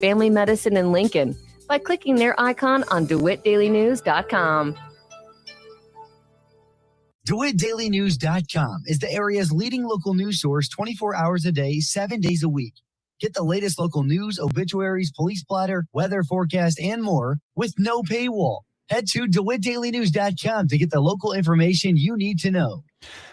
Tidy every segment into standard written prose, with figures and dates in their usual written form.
Family Medicine in Lincoln by clicking their icon on DeWittDailyNews.com. DeWittDailyNews.com is the area's leading local news source 24 hours a day, 7 days a week. Get the latest local news, obituaries, police blotter, weather forecast, and more with no paywall. Head to DeWittDailyNews.com to get the local information you need to know.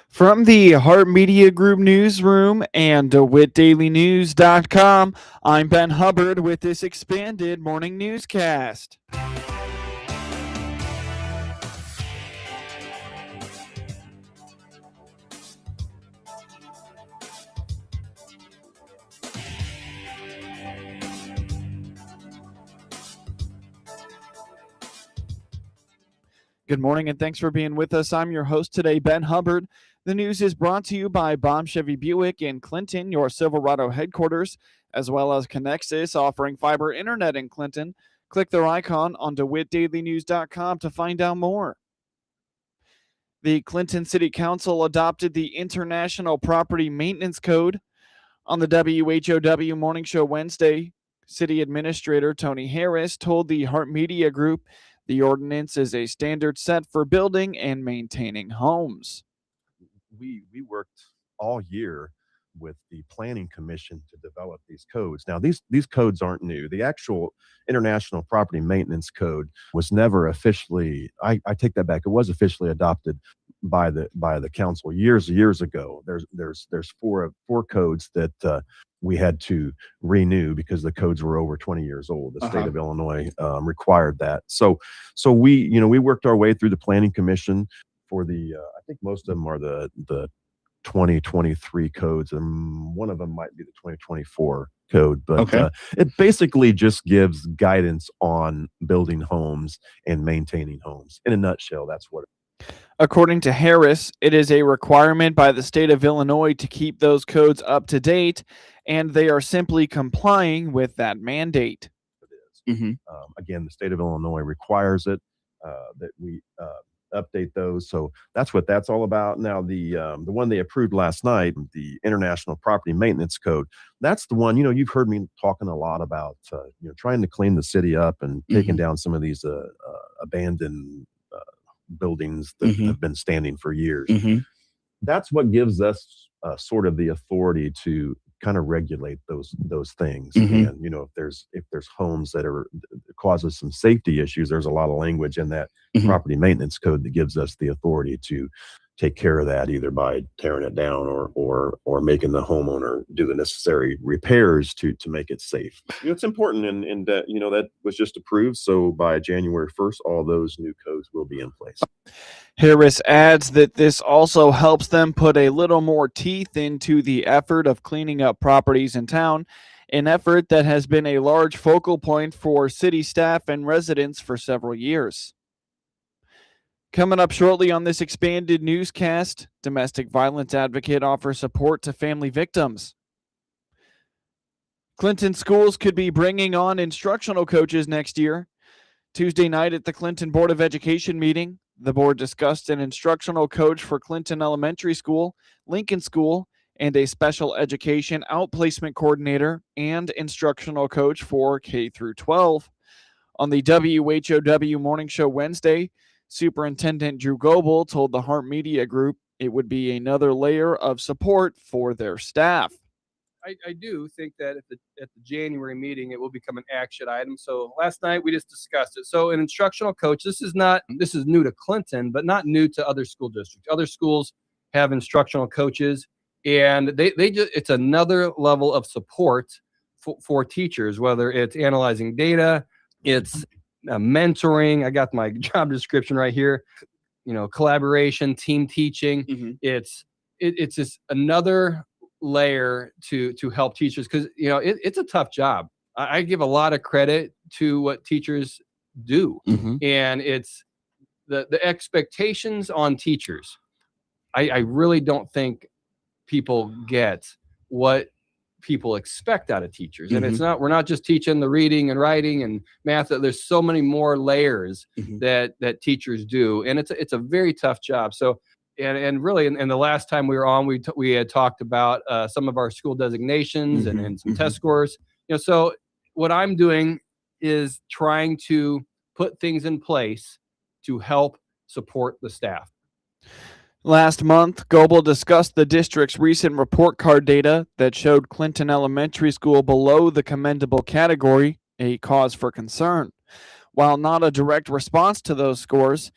From the Heart Media Group newsroom and DeWittDailyNews.com, I'm Ben Hubbard with this expanded morning newscast. Good morning and thanks for being with us. I'm your host today, Ben Hubbard. The news is brought to you by Baum Chevy Buick in Clinton, your Silverado headquarters, as well as Connexus, offering fiber internet in Clinton. Click their icon on DeWittDailyNews.com to find out more. The Clinton City Council adopted the International Property Maintenance Code. On the WHOW Morning Show Wednesday, City Administrator Tony Harris told the Heart Media Group the ordinance is a standard set for building and maintaining homes. We worked all year with the Planning Commission to develop these codes. Now, these codes aren't new. The actual International Property Maintenance Code was never officially, I take that back, it was officially adopted by the council years ago. There's four codes that we had to renew because the codes were over 20 years old. The state of Illinois required that. So we worked our way through the Planning Commission for the I think most of them are the 2023 codes, and one of them might be the 2024 code. But it basically just gives guidance on building homes and maintaining homes. In a nutshell, that's what it is. According to Harris, it is a requirement by the state of Illinois to keep those codes up to date, and they are simply complying with that mandate. It is. Again, the state of Illinois requires it, that we update those. So that's what that's all about. Now, the one they approved last night, the International Property Maintenance Code, that's the one, you've heard me talking a lot about, trying to clean the city up and taking down some of these abandoned buildings that have been standing for years. That's what gives us sort of the authority to kind of regulate those things. And if there's homes that causes some safety issues, there's a lot of language in that property maintenance code that gives us the authority to take care of that, either by tearing it down or making the homeowner do the necessary repairs to make it safe. It's important, and that was just approved. So by January 1st, all those new codes will be in place. Harris adds that this also helps them put a little more teeth into the effort of cleaning up properties in town, an effort that has been a large focal point for city staff and residents for several years. Coming up shortly on this expanded newscast, domestic violence advocate offers support to family victims. Clinton schools could be bringing on instructional coaches next year. Tuesday night at the Clinton Board of Education meeting, the board discussed an instructional coach for Clinton Elementary School, Lincoln School, and a special education outplacement coordinator and instructional coach for K through 12. On the WHOW Morning Show Wednesday, Superintendent Drew Goebel told the Heart Media Group it would be another layer of support for their staff. I do think that at the January meeting, it will become an action item. So last night we just discussed it. So an instructional coach, this is new to Clinton, but not new to other school districts. Other schools have instructional coaches, and it's another level of support for teachers, whether it's analyzing data, it's mentoring. I got my job description right here. Collaboration, team teaching. It's just another layer to help teachers, because it's a tough job. I give a lot of credit to what teachers do, and it's the expectations on teachers. I really don't think people get what people expect out of teachers. And we're not just teaching the reading and writing and math. There's so many more layers that teachers do, and it's a very tough job. So and really, and the last time we were on, we had talked about some of our school designations and some test scores. So what I'm doing is trying to put things in place to help support the staff. Last month, Goebel discussed the district's recent report card data that showed Clinton Elementary School below the commendable category, a cause for concern. While not a direct response to those scores,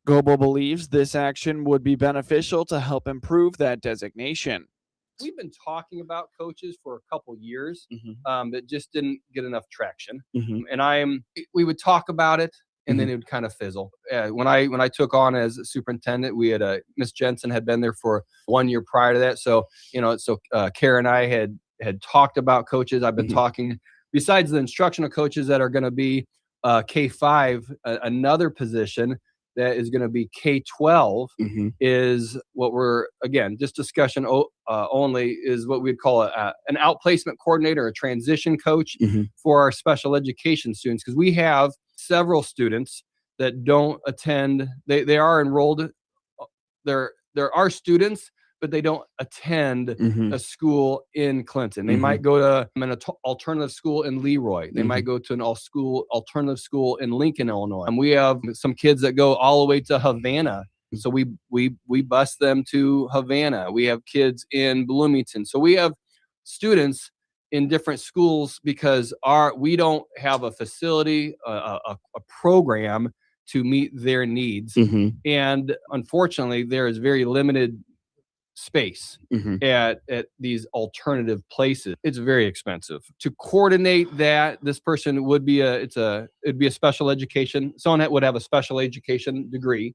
Goebel believes this action would be beneficial to help improve that designation. We've been talking about coaches for a couple years that just didn't get enough traction. And we would talk about it, and then it would kind of fizzle. When I took on as a superintendent, we had Miss Jensen had been there for 1 year prior to that. So Kara and I had talked about coaches. I've been talking, besides the instructional coaches that are going to be K-5, another position that is going to be K-12 is what we're, again, just discussion only, is what we'd call an outplacement coordinator, a transition coach for our special education students. Because we have several students that don't attend. They are enrolled. There are students, but they don't attend a school in Clinton. They might go to an alternative school in Leroy. They might go to an alternative school in Lincoln, Illinois. And we have some kids that go all the way to Havana. So we bus them to Havana. We have kids in Bloomington. So we have students in different schools because we don't have a facility, a program to meet their needs. And unfortunately, there is very limited space at these alternative places. It's very expensive to coordinate that. This person would be it'd be a special education, someone that would have a special education degree.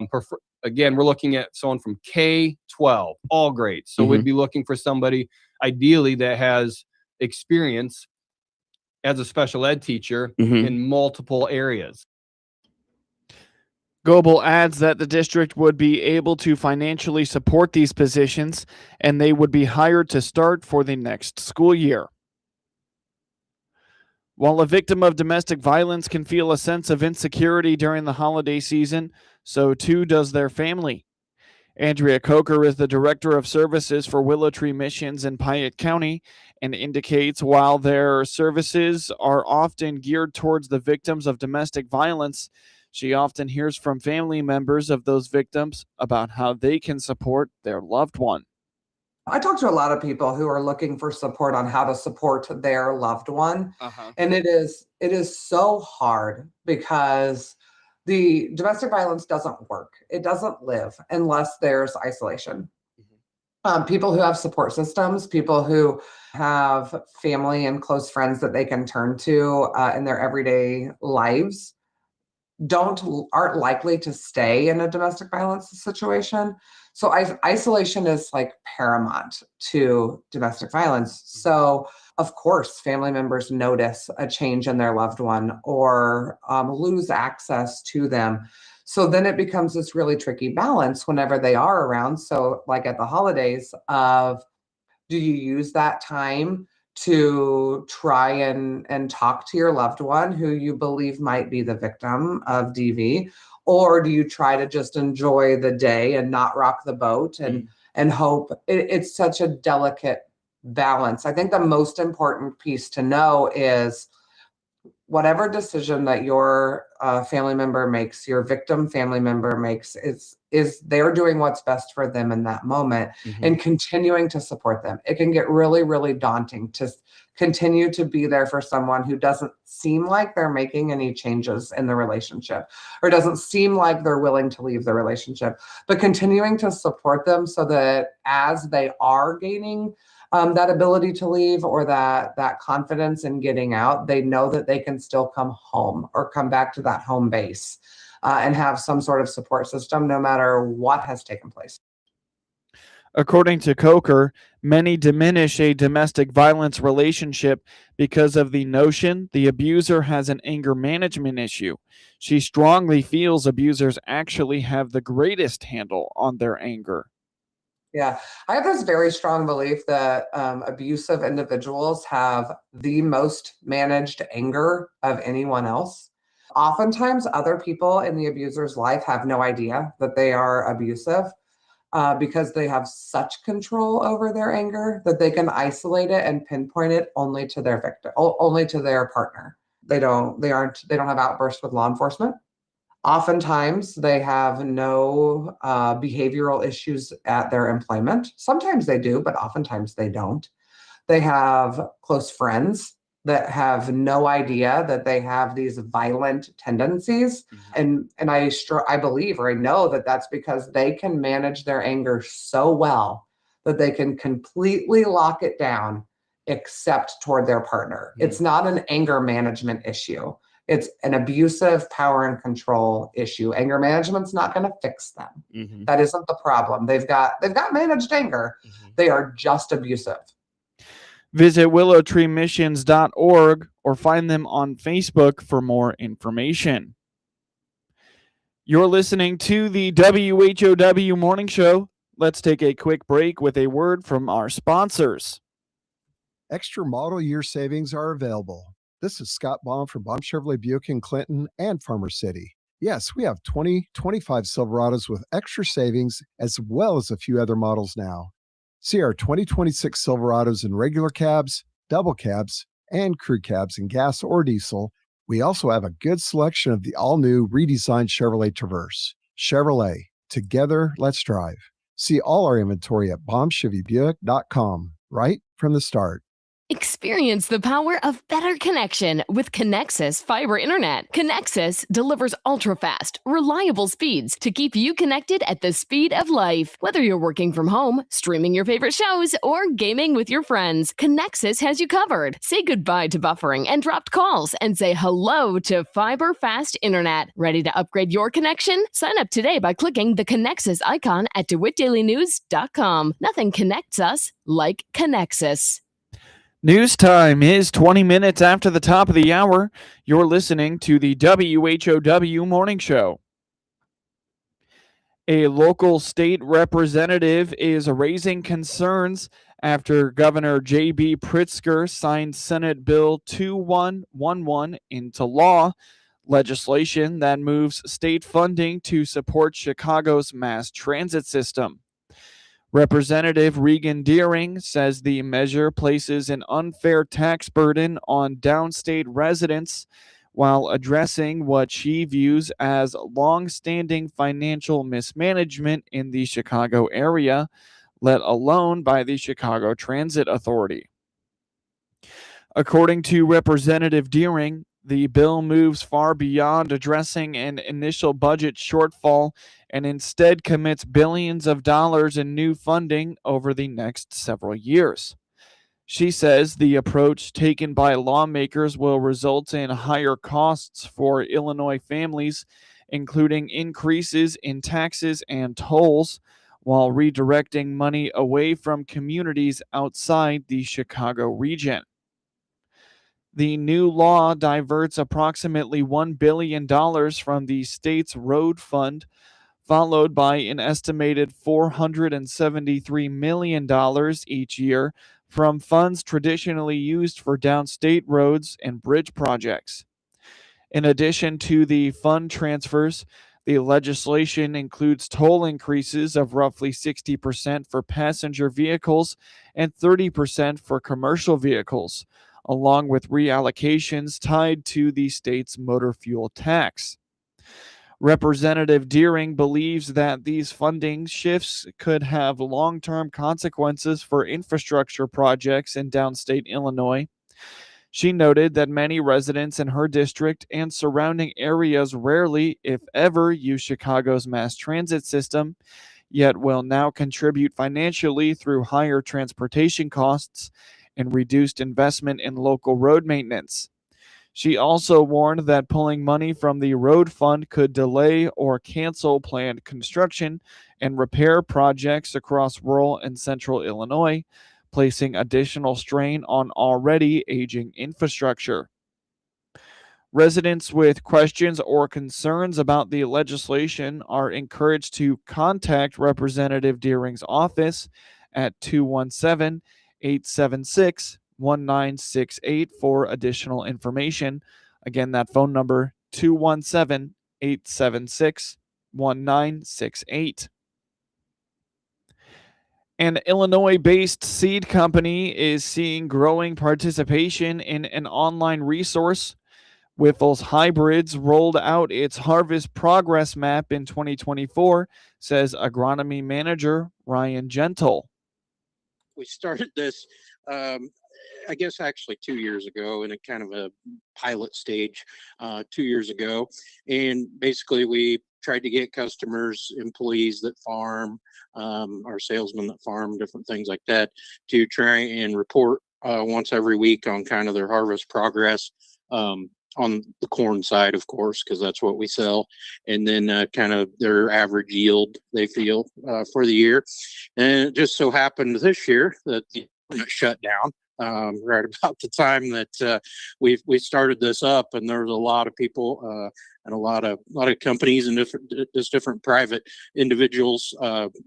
Again, we're looking at someone from K-12, all grades. So we'd be looking for somebody ideally that has experience as a special ed teacher in multiple areas. Goebel adds that the district would be able to financially support these positions, and they would be hired to start for the next school year. While a victim of domestic violence can feel a sense of insecurity during the holiday season, so too does their family. Andrea Coker is the Director of Services for Willow Tree Missions in Piatt County and indicates while their services are often geared towards the victims of domestic violence, she often hears from family members of those victims about how they can support their loved one. I talk to a lot of people who are looking for support on how to support their loved one. And it is so hard because the domestic violence doesn't work. It doesn't live unless there's isolation. People who have support systems, people who have family and close friends that they can turn to in their everyday lives aren't likely to stay in a domestic violence situation. So isolation is like paramount to domestic violence. So of course, family members notice a change in their loved one or lose access to them. So then it becomes this really tricky balance whenever they are around. So like at the holidays do you use that time to try and talk to your loved one who you believe might be the victim of DV? Or do you try to just enjoy the day and not rock the boat and hope? It's such a delicate balance. I think the most important piece to know is whatever decision that your family member makes, your victim family member makes, is they're doing what's best for them in that moment and continuing to support them. It can get really, really daunting to continue to be there for someone who doesn't seem like they're making any changes in the relationship or doesn't seem like they're willing to leave the relationship, but continuing to support them so that as they are gaining that ability to leave or that confidence in getting out, they know that they can still come home or come back to that home base and have some sort of support system no matter what has taken place. According to Coker, many diminish a domestic violence relationship because of the notion the abuser has an anger management issue. She strongly feels abusers actually have the greatest handle on their anger. Yeah, I have this very strong belief that abusive individuals have the most managed anger of anyone else. Oftentimes, other people in the abuser's life have no idea that they are abusive. because they have such control over their anger that they can isolate it and pinpoint it only to their victim, only to their partner. They don't have outbursts with law enforcement. Oftentimes, they have no behavioral issues at their employment. Sometimes they do, but oftentimes they don't. They have close friends that have no idea that they have these violent tendencies. And I believe, or I know that that's because they can manage their anger so well that they can completely lock it down except toward their partner. It's not an anger management issue. It's an abusive power and control issue. Anger management's not going to fix them. That isn't the problem. They've got managed anger. They are just abusive. Visit willowtreemissions.org or find them on Facebook for more information. You're listening to the WHOW Morning Show. Let's take a quick break with a word from our sponsors. Extra model year savings are available. This is Scott Baum from Baum Chevrolet Buick in Clinton and Farmer City. Yes, we have 2025 Silverados with extra savings as well as a few other models now. See our 2026 Silverados in regular cabs, double cabs, and crew cabs in gas or diesel. We also have a good selection of the all-new redesigned Chevrolet Traverse. Chevrolet, together, let's drive. See all our inventory at BaumChevyBuick.com right from the start. Experience the power of better connection with Connexus Fiber Internet. Connexus delivers ultra-fast, reliable speeds to keep you connected at the speed of life. Whether you're working from home, streaming your favorite shows, or gaming with your friends, Connexus has you covered. Say goodbye to buffering and dropped calls and say hello to fiber fast internet. Ready to upgrade your connection? Sign up today by clicking the Connexus icon at DeWittDailyNews.com. Nothing connects us like Connexus. News time is 20 minutes after the top of the hour. You're listening to the WHOW Morning Show. A local state representative is raising concerns after Governor J.B. Pritzker signed Senate Bill 2111 into law, legislation that moves state funding to support Chicago's mass transit system. Representative Regan Deering says the measure places an unfair tax burden on downstate residents while addressing what she views as long-standing financial mismanagement in the Chicago area, let alone by the Chicago Transit Authority. According to Representative Deering, the bill moves far beyond addressing an initial budget shortfall and instead commits billions of dollars in new funding over the next several years. She says the approach taken by lawmakers will result in higher costs for Illinois families, including increases in taxes and tolls, while redirecting money away from communities outside the Chicago region. The new law diverts approximately $1 billion from the state's road fund, followed by an estimated $473 million each year from funds traditionally used for downstate roads and bridge projects. In addition to the fund transfers, the legislation includes toll increases of roughly 60% for passenger vehicles and 30% for commercial vehicles, along with reallocations tied to the state's motor fuel tax. Representative Deering believes that these funding shifts could have long-term consequences for infrastructure projects in downstate Illinois. She noted that many residents in her district and surrounding areas rarely, if ever, use Chicago's mass transit system, yet will now contribute financially through higher transportation costs and reduced investment in local road maintenance. She also warned that pulling money from the road fund could delay or cancel planned construction and repair projects across rural and central Illinois, placing additional strain on already aging infrastructure. Residents with questions or concerns about the legislation are encouraged to contact Representative Deering's office at 217-876-1968 for additional information. Again, that phone number, 217-876-1968. An Illinois-based seed company is seeing growing participation in an online resource. Whiffle's Hybrids rolled out its harvest progress map in 2024, says agronomy manager Ryan Gentle. We started this, I guess, actually 2 years ago in a kind of a pilot stage 2 years ago. And basically, we tried to get customers, employees that farm, our salesmen that farm, different things like that, to try and report once every week on kind of their harvest progress. On the corn side, of course, because that's what we sell, and then kind of their average yield they feel for the year. And it just so happened this year that the internet shut down right about the time that we started this up, and there was a lot of people and a lot of companies and different private individuals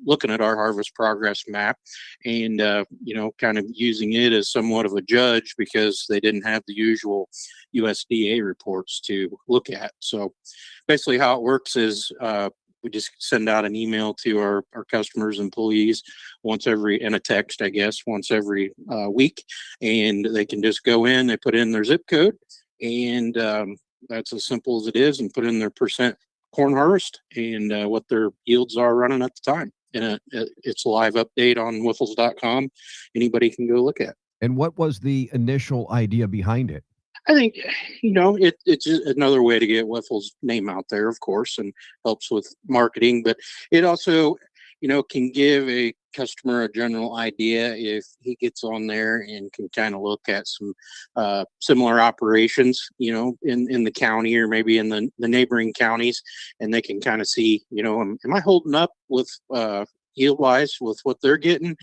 looking at our harvest progress map, and kind of using it as somewhat of a judge because they didn't have the usual USDA reports to look at. So basically how it works is we just send out an email to our customers, employees, and a text, I guess, once every week. And they can just go in, they put in their zip code, and that's as simple as it is, and put in their percent corn harvest and what their yields are running at the time. And it's a live update on whiffles.com. Anybody can go look at. And what was the initial idea behind it? I think, it's just another way to get Whiffle's name out there, of course, and helps with marketing. But it also, can give a customer a general idea if he gets on there and can kind of look at some similar operations, in the county or maybe in the neighboring counties, and they can kind of see, am I holding up with yield-wise with what they're getting?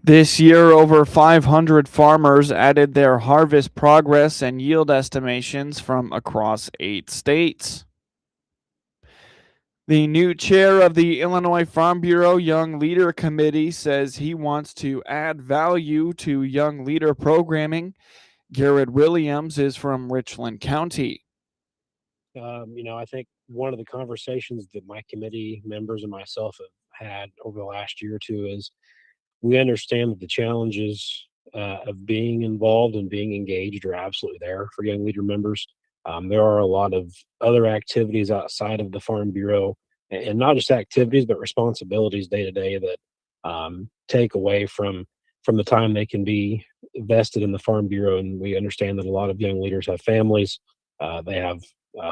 This year, over 500 farmers added their harvest progress and yield estimations from across 8 states. The new chair of the Illinois Farm Bureau Young Leader Committee says he wants to add value to young leader programming. Garrett Williams is from Richland County. I think one of the conversations that my committee members and myself have had over the last year or two is we understand that the challenges of being involved and being engaged are absolutely there for young leader members. There are a lot of other activities outside of the Farm Bureau, and not just activities, but responsibilities day to day that take away from the time they can be vested in the Farm Bureau. And we understand that a lot of young leaders have families, they have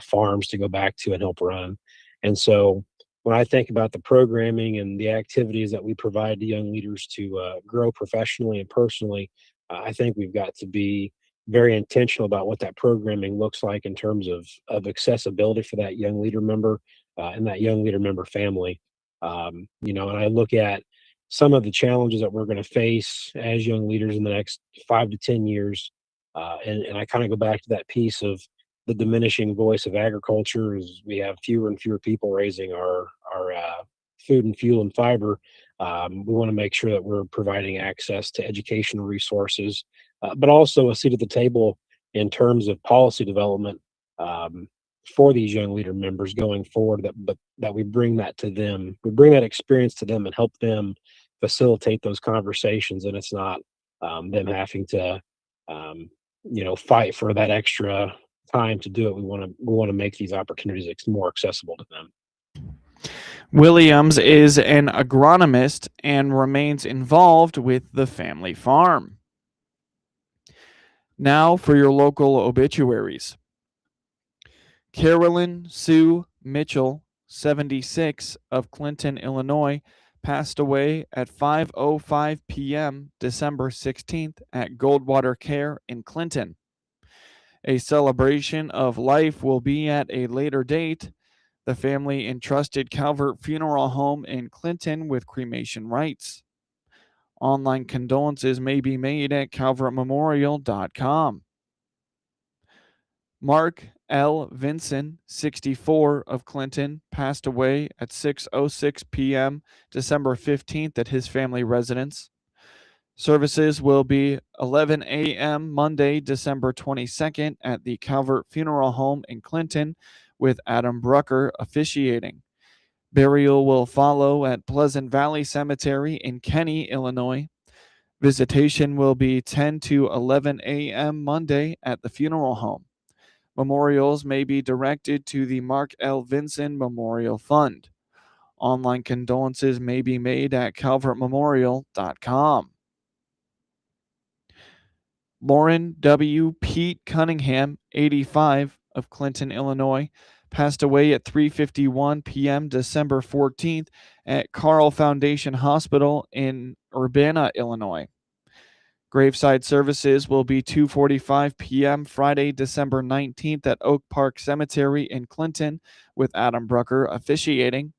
farms to go back to and help run. And so when I think about the programming and the activities that we provide to young leaders to grow professionally and personally, I think we've got to be very intentional about what that programming looks like in terms of accessibility for that young leader member and that young leader member family. And I look at some of the challenges that we're going to face as young leaders in the next 5 to 10 years. And I kind of go back to that piece of the diminishing voice of agriculture as we have fewer and fewer people raising our food and fuel and fiber. We want to make sure that we're providing access to educational resources, but also a seat at the table in terms of policy development for these young leader members going forward, but that we bring that to them. We bring that experience to them and help them facilitate those conversations. And it's not them having to, fight for that extra time to do it. We want to make these opportunities more accessible to them. Williams is an agronomist and remains involved with the family farm. Now for your local obituaries. Carolyn Sue Mitchell, 76, of Clinton, Illinois, passed away at 5:05 p.m. December 16th at Goldwater Care in Clinton. A celebration of life will be at a later date. The family entrusted Calvert Funeral Home in Clinton with cremation rights. Online condolences may be made at calvertmemorial.com. Mark L. Vinson, 64, of Clinton, passed away at 6:06 p.m. December 15th at his family residence. Services will be 11 a.m. Monday, December 22nd at the Calvert Funeral Home in Clinton with Adam Brucker officiating. Burial will follow at Pleasant Valley Cemetery in Kenny, Illinois. Visitation will be 10 to 11 a.m. Monday at the funeral home. Memorials may be directed to the Mark L. Vinson Memorial Fund. Online condolences may be made at calvertmemorial.com. Lauren W. Pete Cunningham, 85, of Clinton, Illinois, passed away at 3:51 p.m. December 14th at Carl Foundation Hospital in Urbana, Illinois. Graveside services will be 2:45 p.m. Friday, December 19th at Oak Park Cemetery in Clinton, with Adam Brucker officiating.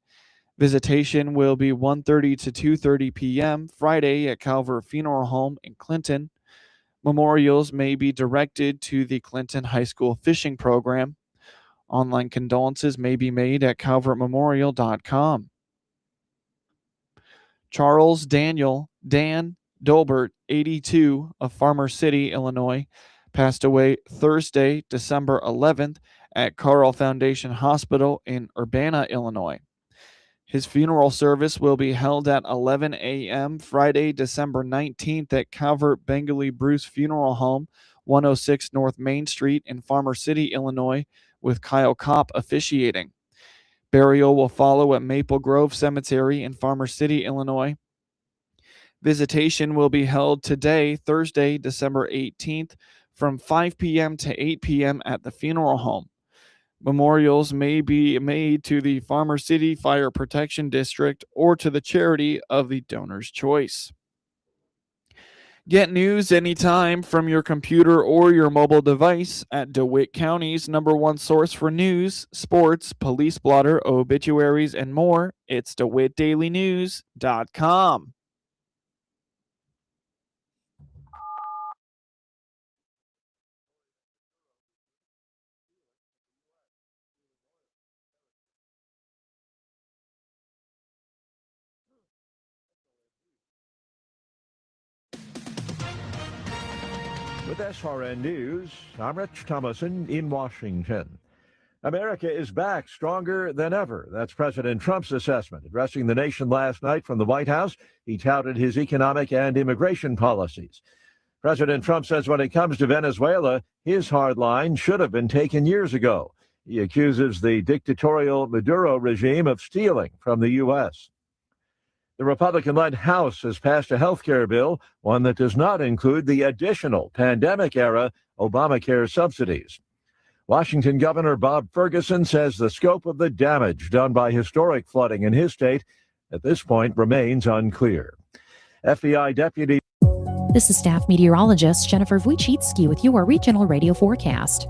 Visitation will be 1:30 to 2:30 p.m. Friday at Calvert Funeral Home in Clinton. Memorials may be directed to the Clinton High School Fishing Program. Online condolences may be made at calvertmemorial.com. Charles Daniel Dan Dolbert, 82, of Farmer City, Illinois, passed away Thursday, December 11th at Carl Foundation Hospital in Urbana, Illinois. His funeral service will be held at 11 a.m. Friday, December 19th at Calvert Binkley Bruce Funeral Home, 106 North Main Street in Farmer City, Illinois, with Kyle Kopp officiating. Burial will follow at Maple Grove Cemetery in Farmer City, Illinois. Visitation will be held today, Thursday, December 18th, from 5 p.m. to 8 p.m. at the funeral home. Memorials may be made to the Farmer City Fire Protection District or to the charity of the donor's choice. Get news anytime from your computer or your mobile device at DeWitt County's #1 source for news, sports, police blotter, obituaries, and more. It's DeWittDailyNews.com. With SRN News, I'm Rich Thomason in Washington. America is back stronger than ever. That's President Trump's assessment. Addressing the nation last night from the White House, he touted his economic and immigration policies. President Trump says when it comes to Venezuela, his hard line should have been taken years ago. He accuses the dictatorial Maduro regime of stealing from the U.S. The Republican-led House has passed a health care bill, one that does not include the additional pandemic-era Obamacare subsidies. Washington Governor Bob Ferguson says the scope of the damage done by historic flooding in his state at this point remains unclear. FBI deputy. This is staff meteorologist Jennifer Wojcicki with your regional radio forecast.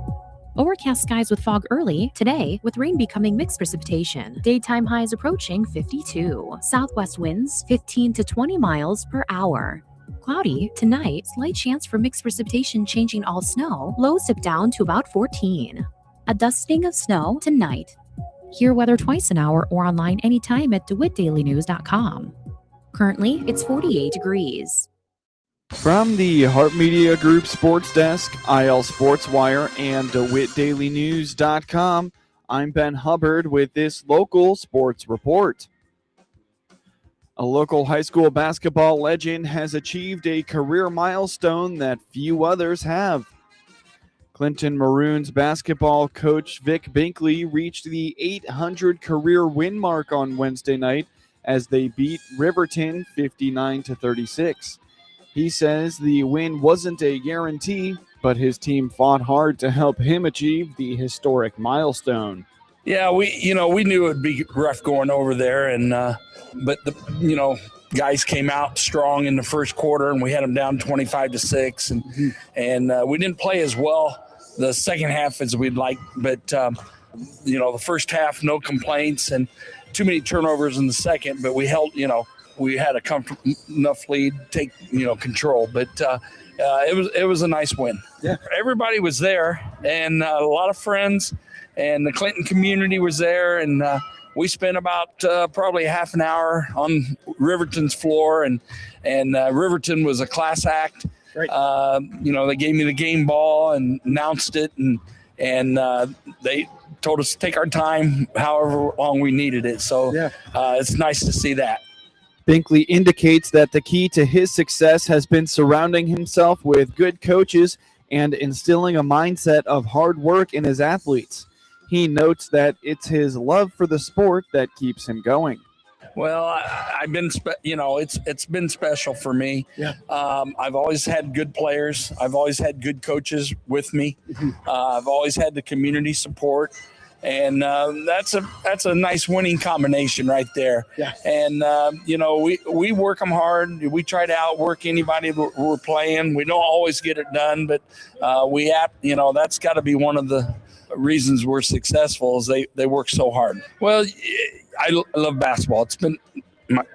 Overcast skies with fog early today, with rain becoming mixed precipitation. Daytime highs approaching 52. Southwest winds 15 to 20 miles per hour. Cloudy tonight, slight chance for mixed precipitation changing all snow. Lows dip down to about 14. A dusting of snow tonight. Hear weather twice an hour or online anytime at DeWittDailyNews.com. Currently, it's 48 degrees. From the Hart Media Group Sports Desk, IL Sports Wire, and DeWittDailyNews.com, I'm Ben Hubbard with this local sports report. A local high school basketball legend has achieved a career milestone that few others have. Clinton Maroons basketball coach Vic Binkley reached the 800 career win mark on Wednesday night as they beat Riverton 59-36. He says the win wasn't a guarantee, but his team fought hard to help him achieve the historic milestone. Yeah, we knew it would be rough going over there, and but the guys came out strong in the first quarter, and we had them down 25-6, and we didn't play as well the second half as we'd like, but the first half no complaints and too many turnovers in the second, but we held we had a comfortable enough lead, take control, but it was a nice win. Yeah, everybody was there, and a lot of friends, and the Clinton community was there, and we spent about probably half an hour on Riverton's floor, and Riverton was a class act. Right. They gave me the game ball and announced it, and they told us to take our time, however long we needed it. So it's nice to see that. Binkley indicates that the key to his success has been surrounding himself with good coaches and instilling a mindset of hard work in his athletes. He notes that it's his love for the sport that keeps him going. Well, I've been, it's been special for me. Yeah. I've always had good players. I've always had good coaches with me. I've always had the community support. And that's a nice winning combination right there. Yeah. And we work them hard. We try to outwork anybody we're playing. We don't always get it done, but that's got to be one of the reasons we're successful is they work so hard. Well, I love basketball. It's been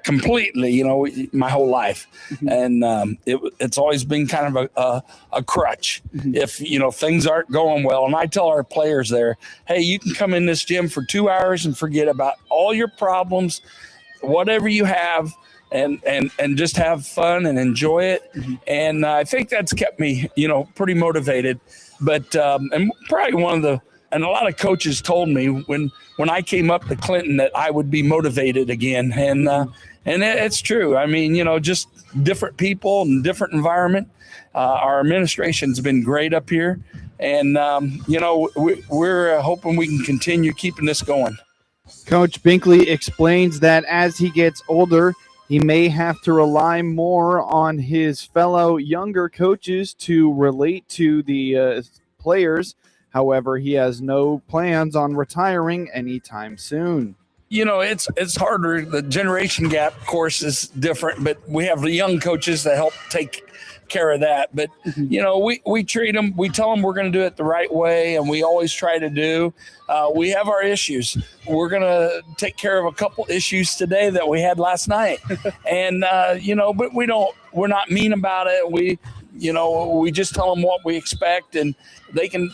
completely, my whole life. And it's always been kind of a crutch if, things aren't going well. And I tell our players there, hey, you can come in this gym for 2 hours and forget about all your problems, whatever you have, and just have fun and enjoy it. And I think that's kept me, pretty motivated. But and probably and a lot of coaches told me when I came up to Clinton that I would be motivated again. And it's true. I mean, just different people and different environment. Our administration's been great up here. And, we're hoping we can continue keeping this going. Coach Binkley explains that as he gets older, he may have to rely more on his fellow younger coaches to relate to the players. However, he has no plans on retiring anytime soon. It's harder. The generation gap, of course, is different, but we have the young coaches that help take care of that. But, we treat them, we tell them we're going to do it the right way, and we always try to do. We have our issues. We're going to take care of a couple issues today that we had last night. And, but we're not mean about it. We just tell them what we expect, and they can,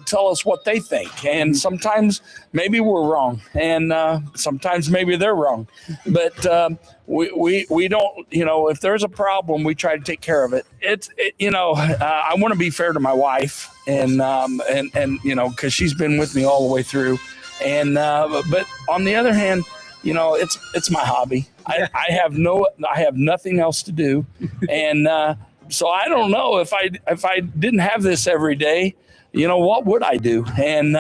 tell us what they think. And sometimes maybe we're wrong, and sometimes maybe they're wrong. But we don't, if there's a problem, we try to take care of it. I want to be fair to my wife, and because she's been with me all the way through. And but on the other hand, it's my hobby. I have nothing else to do, and so I don't know if I didn't have this every day, what would I do? And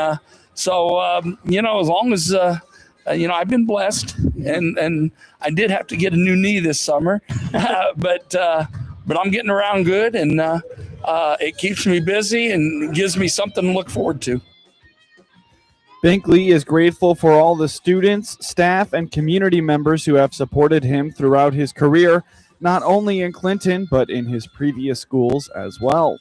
so as long as I've been blessed, and I did have to get a new knee this summer, but I'm getting around good, and it keeps me busy and gives me something to look forward to. Binkley is grateful for all the students, staff, and community members who have supported him throughout his career, not only in Clinton, but in his previous schools as well.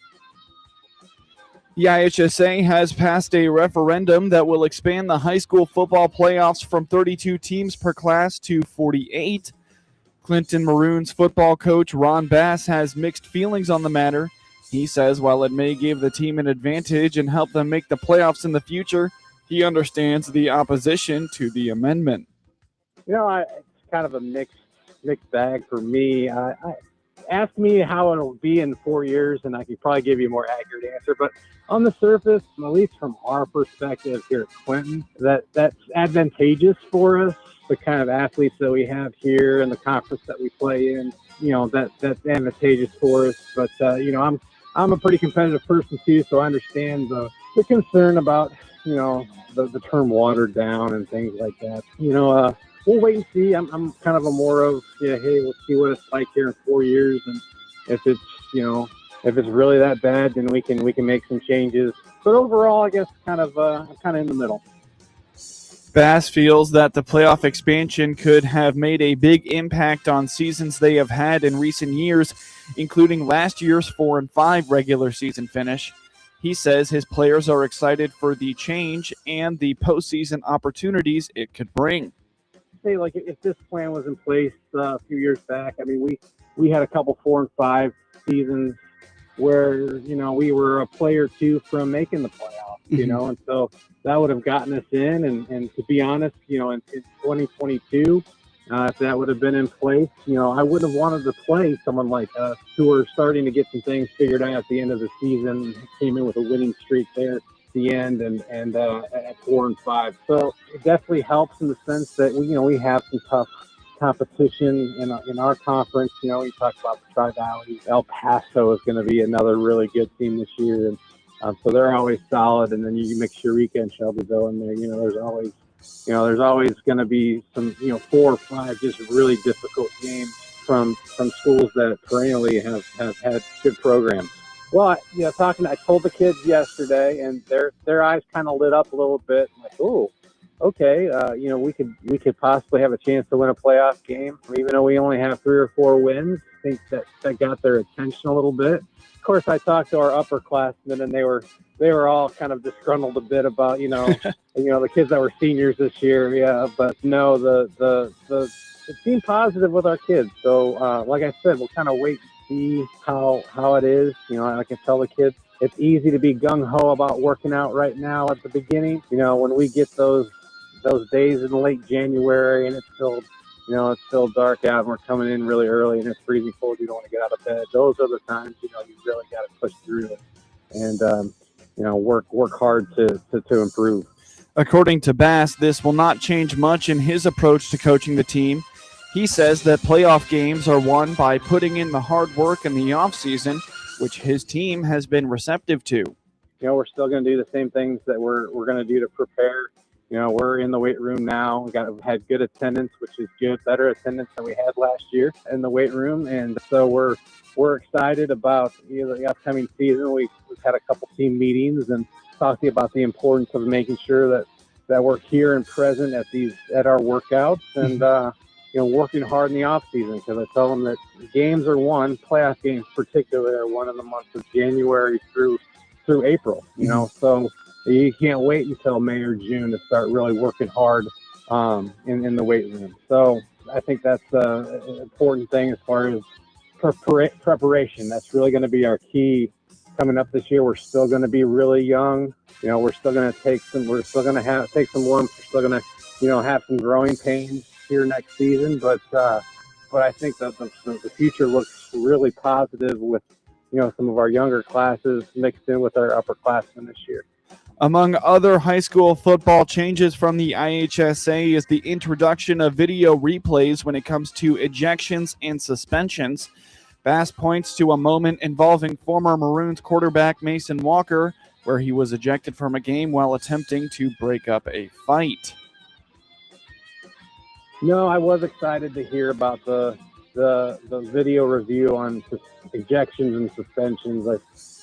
The IHSA has passed a referendum that will expand the high school football playoffs from 32 teams per class to 48. Clinton Maroons football coach Ron Bass has mixed feelings on the matter. He says while it may give the team an advantage and help them make the playoffs in the future, he understands the opposition to the amendment. It's kind of a mixed bag for me. Ask me how it'll be in 4 years, and I could probably give you a more accurate answer. But on the surface, at least from our perspective here at Clinton, that's advantageous for us. The kind of athletes that we have here and the conference that we play in, that's advantageous for us. But I'm a pretty competitive person too, so I understand the concern about the term watered down and things like that. We'll wait and see. I'm kind of a more of, hey, let's see what it's like here in 4 years. And if it's really that bad, then we can make some changes. But overall, I guess I'm kind of in the middle. Bass feels that the playoff expansion could have made a big impact on seasons they have had in recent years, including last year's 4-5 regular season finish. He says his players are excited for the change and the postseason opportunities it could bring. Say, like, if this plan was in place a few years back, I mean, we had a couple 4-5 seasons where, we were a player or two from making the playoffs, and so that would have gotten us in. And to be honest, in 2022, if that would have been in place, I wouldn't have wanted to play someone like us who are starting to get some things figured out at the end of the season, came in with a winning streak there. the end and at 4-5. So it definitely helps in the sense that we have some tough competition in our conference. We talked about the Tri-Valley. El Paso is going to be another really good team this year, and so they're always solid. And then you mix Eureka and Shelbyville in there. There's always going to be some 4 or 5 just really difficult games from schools that perennially have had good programs. Well, I told the kids yesterday, and their eyes kind of lit up a little bit. I'm like, oh, okay, we could possibly have a chance to win a playoff game, even though we only have 3 or 4 wins. I think that got their attention a little bit. Of course, I talked to our upperclassmen, and they were all kind of disgruntled a bit about the kids that were seniors this year. Yeah, but no, it seemed positive with our kids. So, like I said, we'll kind of wait and see how it is. I can tell the kids it's easy to be gung-ho about working out right now at the beginning. When we get those days in late January and it's still dark out and we're coming in really early and it's freezing cold, you don't want to get out of bed. Those are the times, you really got to push through it and, work hard to improve. According to Bass, this will not change much in his approach to coaching the team. He says that playoff games are won by putting in the hard work in the offseason, which his team has been receptive to. We're still going to do the same things that we're going to do to prepare. We're in the weight room now. We had good attendance, which is good, better attendance than we had last year in the weight room. And so we're excited about the upcoming season. We've had a couple team meetings and talking about the importance of making sure that we're here and present at our workouts and working hard in the off season, because I tell them that games are won, playoff games particularly are won in the months of January through April. So you can't wait until May or June to start really working hard in the weight room. So I think that's an important thing as far as preparation. That's really going to be our key coming up this year. We're still going to be really young. We're still going to take some lumps. We're still going to have some growing pains here next season. But I think that the future looks really positive with some of our younger classes mixed in with our upperclassmen this year. Among other high school football changes from the IHSA is the introduction of video replays when it comes to ejections and suspensions. Bass points to a moment involving former Maroons quarterback Mason Walker, where he was ejected from a game while attempting to break up a fight. No, I was excited to hear about the video review on ejections and suspensions.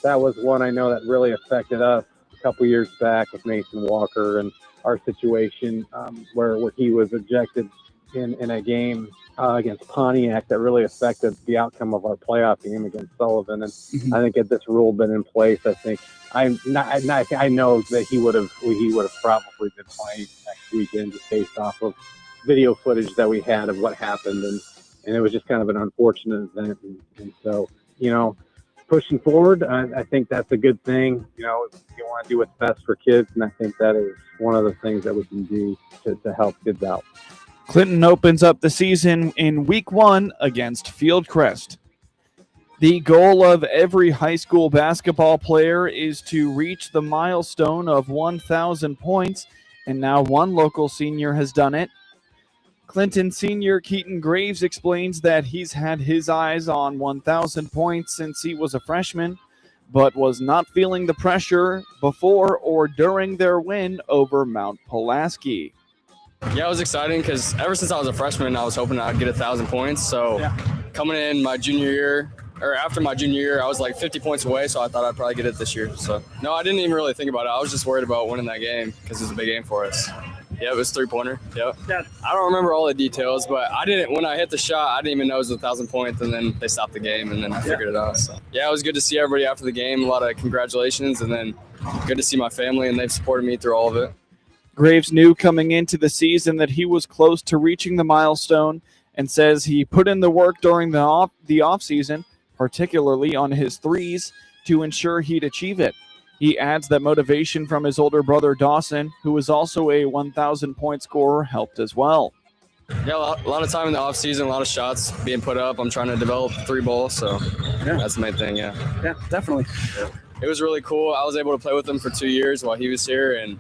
That was one I know that really affected us a couple years back with Mason Walker and our situation where he was ejected in a game against Pontiac that really affected the outcome of our playoff game against Sullivan. And I think had this rule been in place, I know that he would have probably been playing next weekend just based off of video footage that we had of what happened, and it was just kind of an unfortunate event. And so, pushing forward, I think that's a good thing. You want to do what's best for kids, and I think that is one of the things that we can do to help kids out. Clinton opens up the season in week 1 against Fieldcrest. The goal of every high school basketball player is to reach the milestone of 1,000 points, and now one local senior has done it. Clinton senior Keaton Graves explains that he's had his eyes on 1,000 points since he was a freshman, but was not feeling the pressure before or during their win over Mount Pulaski. Yeah, it was exciting because ever since I was a freshman, I was hoping I'd get 1,000 points. So coming in my junior year, or after my junior year, I was like 50 points away, so I thought I'd probably get it this year. So no, I didn't even really think about it. I was just worried about winning that game because it was a big game for us. Yeah, it was 3-pointer. Yep. Yeah. I don't remember all the details, but when I hit the shot, I didn't even know it was 1,000 points, and then they stopped the game, and then I figured it out. So yeah, it was good to see everybody after the game. A lot of congratulations, and then good to see my family, and they've supported me through all of it. Graves knew coming into the season that he was close to reaching the milestone and says he put in the work during the offseason, particularly on his threes, to ensure he'd achieve it. He adds that motivation from his older brother Dawson, who is also a 1,000-point scorer, helped as well. Yeah, a lot of time in the offseason, a lot of shots being put up. I'm trying to develop 3 ball, so that's the main thing, yeah. Yeah, definitely. it was really cool. I was able to play with him for 2 years while he was here, and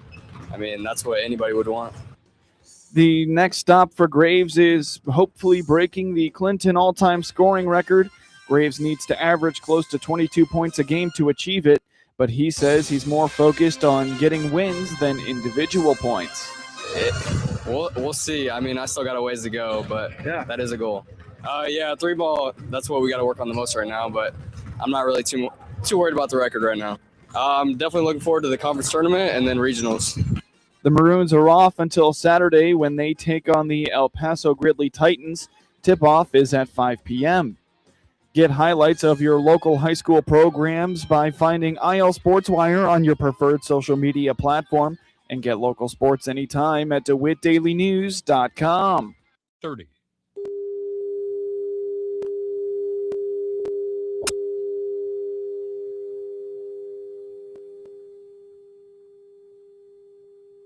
I mean, that's what anybody would want. The next stop for Graves is hopefully breaking the Clinton all-time scoring record. Graves needs to average close to 22 points a game to achieve it, but he says he's more focused on getting wins than individual points. We'll see. I mean, I still got a ways to go, but that is a goal. Yeah, 3-ball, that's what we got to work on the most right now, but I'm not really too worried about the record right now. I'm definitely looking forward to the conference tournament and then regionals. The Maroons are off until Saturday when they take on the El Paso Gridley Titans. Tip-off is at 5 p.m. Get highlights of your local high school programs by finding IL SportsWire on your preferred social media platform, and get local sports anytime at DeWittDailyNews.com. 30.